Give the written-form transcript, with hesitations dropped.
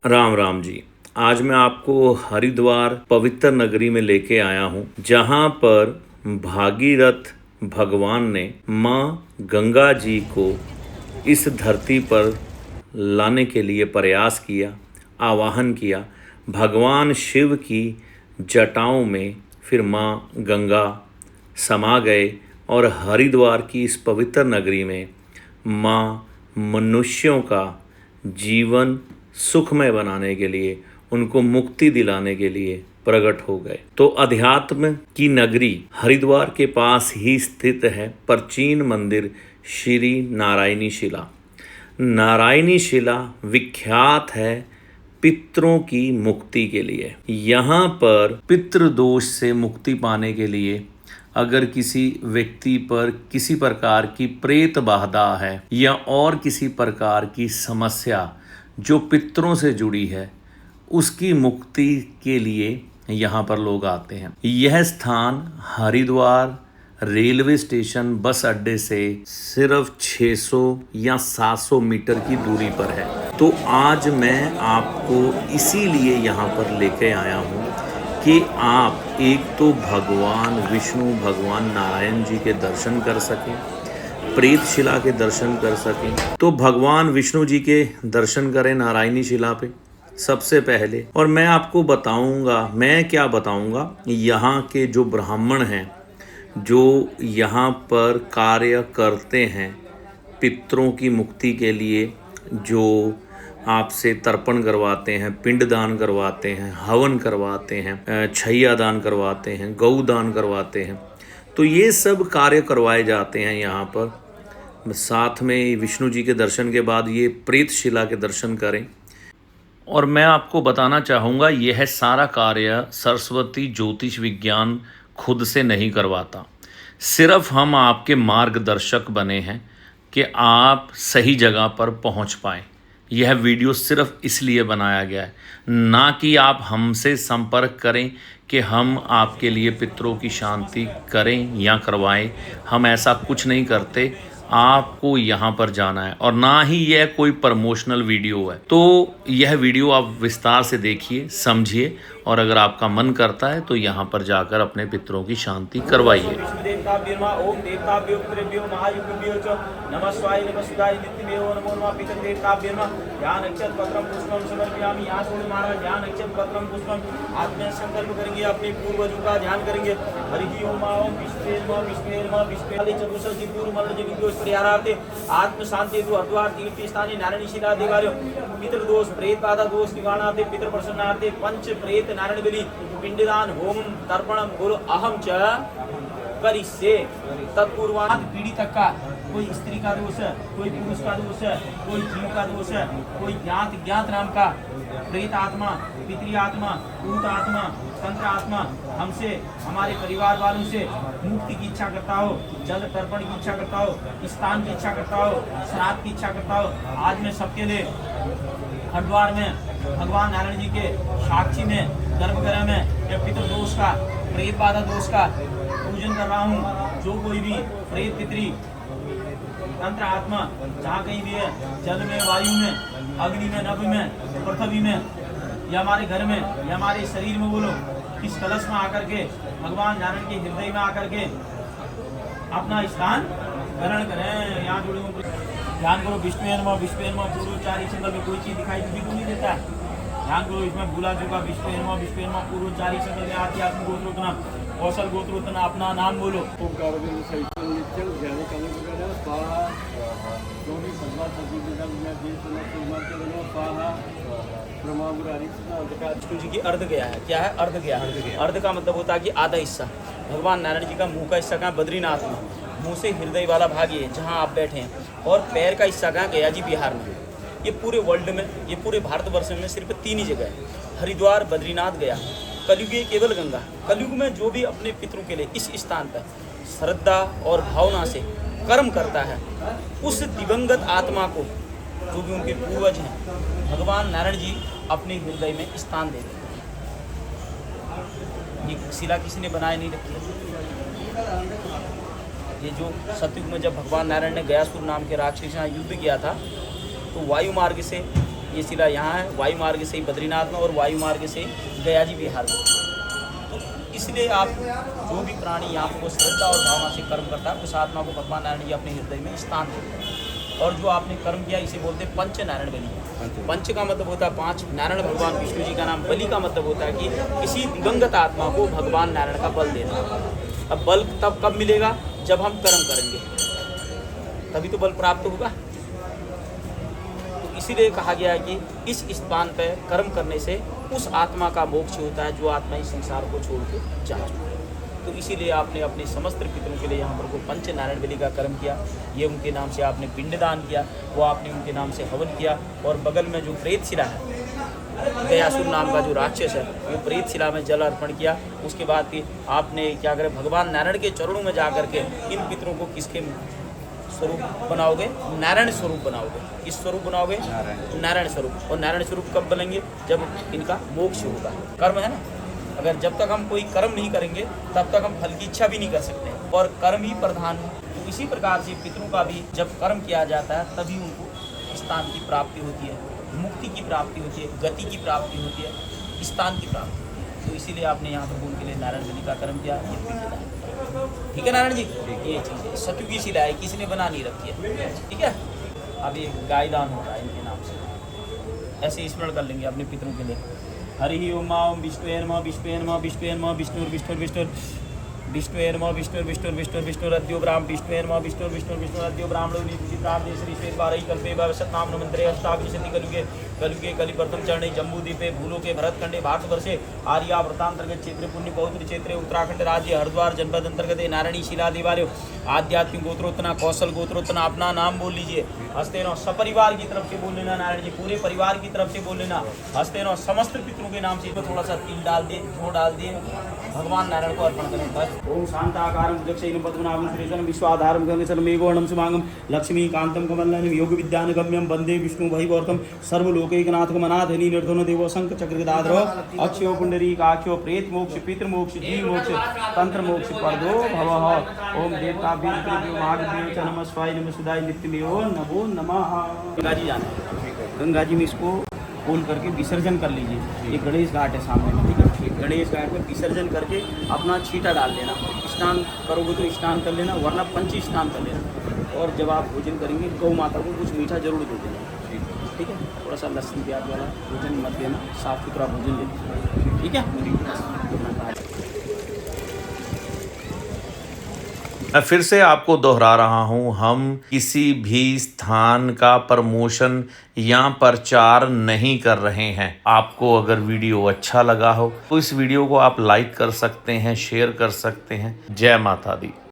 राम राम जी। आज मैं आपको हरिद्वार पवित्र नगरी में लेके आया हूँ, जहाँ पर भागीरथ भगवान ने माँ गंगा जी को इस धरती पर लाने के लिए प्रयास किया, आवाहन किया। भगवान शिव की जटाओं में फिर माँ गंगा समा गए और हरिद्वार की इस पवित्र नगरी में माँ मनुष्यों का जीवन सुखमय बनाने के लिए, उनको मुक्ति दिलाने के लिए प्रकट हो गए। तो अध्यात्म की नगरी हरिद्वार के पास ही स्थित है प्राचीन मंदिर श्री नारायणी शिला। नारायणी शिला विख्यात है पितरों की मुक्ति के लिए। यहाँ पर पितृदोष से मुक्ति पाने के लिए अगर किसी व्यक्ति पर किसी प्रकार की प्रेत बाधा है या और किसी प्रकार की समस्या जो पितरों से जुड़ी है, उसकी मुक्ति के लिए यहाँ पर लोग आते हैं। यह स्थान हरिद्वार रेलवे स्टेशन बस अड्डे से सिर्फ 600 या 700 मीटर की दूरी पर है। तो आज मैं आपको इसीलिए यहाँ पर लेके आया हूँ कि आप एक तो भगवान विष्णु, भगवान नारायण जी के दर्शन कर सकें, प्रेत शिला के दर्शन कर सकें। तो भगवान विष्णु जी के दर्शन करें नारायणी शिला पे सबसे पहले। और मैं आपको बताऊंगा, मैं क्या बताऊंगा, यहाँ के जो ब्राह्मण हैं जो यहाँ पर कार्य करते हैं पितरों की मुक्ति के लिए, जो आपसे तर्पण करवाते हैं, पिंड दान करवाते हैं, हवन करवाते हैं, छैया दान करवाते हैं, गौ दान करवाते हैं। तो ये सब कार्य करवाए जाते हैं यहाँ पर। साथ में विष्णु जी के दर्शन के बाद ये प्रेत शिला के दर्शन करें। और मैं आपको बताना चाहूँगा, यह सारा कार्य सरस्वती ज्योतिष विज्ञान खुद से नहीं करवाता। सिर्फ हम आपके मार्गदर्शक बने हैं कि आप सही जगह पर पहुँच पाएँ। यह वीडियो सिर्फ इसलिए बनाया गया है, ना कि आप हमसे संपर्क करें कि हम आपके लिए पितरों की शांति करें या करवाएं। हम ऐसा कुछ नहीं करते। आपको यहाँ पर जाना है, और ना ही यह कोई प्रमोशनल वीडियो है। तो यह वीडियो आप विस्तार से देखिए, समझिए, और अगर आपका मन करता है तो यहाँ पर जाकर अपने पितरों की शांति करवाइए। अपने पूर्वजों का ध्यान करेंगे। हरि ओम चतुर्दशी पूर्व आत्म शांति हरिद्वार तीर्थ स्थानीय नारायणी शिला देवालय पितृ दोष प्रेत बाधा दोष निवारणार्थे पितृ प्रसन्नार्थे पंच प्रेत नारायण बलि पिंडदान होम तर्पणम बोलो अहम च करिष्ये। तत्पूर्वाद पीढ़ी तक का कोई स्त्री का दोष है, कोई पुरुष का दोष है, कोई जीव का दोष है, कोई ज्ञात नाम का प्रेत आत्मा, पितृ आत्मा, भूत आत्मा, तंत्र आत्मा हमसे, हमारे परिवार वालों से मुक्ति की इच्छा करता हो, जल तर्पण की इच्छा करता हो, स्थान की इच्छा करता हो, श्राद्ध की इच्छा करता हो, आज मैं सबके लिए हरिद्वार में भगवान नारायण जी के साक्षी में गर्भगृह में या पितृ दोष का, प्रेत बाधा दोष का पूजन कर रहा हूँ। जो कोई भी प्रेत पितृ तंत्र आत्मा जहाँ कहीं भी है, जल में, वायु में, अग्नि में, नभ में, पृथ्वी में, या हमारे घर में, या हमारे शरीर में, बोलो इस कलश में आकर के भगवान नारायण के हृदय में आकर के अपना स्थान ग्रहण करें। यहाँ जुड़े ध्यान करो, विष्णु पूर्वोच्चारी शंकर में कोई चीज दिखाई भी तो नहीं देता है। ध्यान करो, इसमें भूला चुका विष्णु पूर्वोच्चारी शंकर में आती आत्म गोत्रोत्तना कौशल गोत्रोत्तना अपना नाम बोलो। विष्णु जी की अर्ध गया है। क्या है? अर्ध गया। अर्ध का मतलब होता है कि आधा हिस्सा। भगवान नारायण जी का मुंह का हिस्सा कहाँ? बद्रीनाथ में। मुंह से हृदय वाला भाग ये जहाँ आप बैठे हैं, और पैर का हिस्सा कहाँ? गया जी बिहार में। ये पूरे वर्ल्ड में, ये पूरे भारतवर्ष में सिर्फ 3 ही जगह है, हरिद्वार, बद्रीनाथ, गया। कलयुग केवल गंगा। कलयुग में जो भी अपने पितरों के लिए इस स्थान पर श्रद्धा और भावना से कर्म करता है, उस दिवंगत आत्मा को, जो भी उनके पूर्वज हैं, भगवान नारायण जी अपने हृदय में स्थान देते हैं। ये शिला किसी ने बनाए नहीं रखी है। ये जो सतयुग में जब भगवान नारायण ने गयासुर नाम के राक्षस से युद्ध किया था, तो वायु मार्ग से ये शिला यहाँ है, वायु मार्ग से बद्रीनाथ में और वायु मार्ग से गया जी बिहार में। तो इसलिए आप जो भी प्राणी यहाँ पर श्रद्धा और भावना से कर्म करता है उस आत्मा को भगवान नारायण जी अपने हृदय में स्थान देते हैं। और जो आपने कर्म किया इसे बोलते हैं पंच नारायण बलि। पंच का मतलब होता है 5, नारायण भगवान विष्णु जी का नाम, बलि का मतलब होता है कि किसी दिवंगत आत्मा को भगवान नारायण का बल देना। अब बल तब कब मिलेगा जब हम कर्म करेंगे, तभी तो बल प्राप्त होगा। तो इसीलिए कहा गया है कि इस स्थान पर कर्म करने से उस आत्मा का मोक्ष होता है जो आत्मा इस संसार को छोड़ के जा चुकी है। तो इसीलिए आपने अपने समस्त पितरों के लिए यहाँ पर को पंच नारायण बलि का कर्म किया। ये उनके नाम से आपने पिंडदान किया, वो आपने उनके नाम से हवन किया। और बगल में जो प्रेत शिला है, गयासुर नाम का जो राक्षस है, वो प्रेत शिला में जल अर्पण किया। उसके बाद फिर आपने क्या करें, भगवान नारायण के चरणों में जा करके इन पितरों को किसके स्वरूप बनाओगे, नारायण स्वरूप बनाओगे। किस स्वरूप बनाओगे, नारायण स्वरूप। और नारायण स्वरूप कब बनेंगे, जब इनका मोक्ष होगा। कर्म है ना, अगर जब तक हम कोई कर्म नहीं करेंगे तब तक हम फल की इच्छा भी नहीं कर सकते, और कर्म ही प्रधान है। तो इसी प्रकार से पितरों का भी जब कर्म किया जाता है तभी उनको स्थान की प्राप्ति होती है, मुक्ति की प्राप्ति होती है, गति की प्राप्ति होती है, स्थान की प्राप्ति। तो इसीलिए आपने यहाँ पर उनके लिए नारायण बलि का कर्म किया। ये पिंडदान, ठीक है नारायण जी, ये चीज़ है। सतयुग की शिला है, किसी ने बना नहीं रखी है, ठीक है। अब ये गायदान हो रहा है इनके नाम से, ऐसे स्मरण कर लेंगे अपने पितरों के लिए। हरि ओम ओम विष्णुवे नमः विष्णुवे नमः विष्णुवे नमः विष्णुर् विष्णुर् विष्णुर् विष्णुवे नमः विष्णुर् विष्णुर् विष्णुर् विष्णुरद्यो ब्राह्म विष्णुवे नमः विष्णुर् विष्णुर् विष्णुरद्यो ब्राह्मणो निशितार्थे श्री श्वेत बारही कल्पे भवशतनाम नमन्त्रे अष्टाविंशति कलयुगे कलिप्रथम चरणे जम्बूद्वीपे भूलोके भरतखंडे भारतवर्षे आर्यावर्तांतर्गत क्षेत्रे पुण्य पौत्र क्षेत्रे उत्तराखंड राज्य हरिद्वार जनपद अंतर्गत नारायणी शिला देवालय आध्यात्मिक गोत्रोत्तना कौशल गोत्रोत्तना अपना नाम बोल लीजिए। हंसते रहो, सपरिवार की तरफ से बोल लेना नारायण जी, पूरे परिवार की तरफ से बोल लेना। हंसते रहो, समस्त पितरों के नाम से थोड़ा सा तिल डाल दे, घी डाल दिए, भगवान नारायण को अर्पण करें। बस ओम शांताकारं भुजगशयनं पद्मनाभं सुरेशं विश्वाधारं गगनसरं मेघवर्णं शुभांगं लक्ष्मीकान्तं कमलनयनं योगविद्यानगम्यं वन्दे विष्णुभयवर्तं सर्वलोकैकनाथकम् अनाथनी निर्धनो देवो शङ्खचक्रगदाधरो अक्षयो पुण्डरीकाक्षो प्रेत मोक्ष पितृमोक्ष जीव मोक्ष तंत्र मोक्ष परदो भवः। ओम देवताभ्यो महादेव च नमः स्वाय नमः सुधाय नित्यमेव नमो नमः। गंगा जी जाना है, गंगा जी में इसको खोल करके विसर्जन कर लीजिए। ये गणेश घाट है सामने में, ठीक है। गणेश घाट में विसर्जन करके अपना छींटा डाल देना। स्नान करोगे तो स्नान कर लेना, वरना पंच स्नान कर लेना। और जब आप भोजन करेंगे गौ माता को कुछ मीठा जरूर दे देना, ठीक है। थोड़ा सा लहसुन प्याज वाला भोजन मत देना, साफ सुथरा भोजन देना, ठीक है। मैं फिर से आपको दोहरा रहा हूं, हम किसी भी स्थान का प्रमोशन या प्रचार नहीं कर रहे हैं। आपको अगर वीडियो अच्छा लगा हो तो इस वीडियो को आप लाइक कर सकते हैं, शेयर कर सकते हैं। जय माता दी।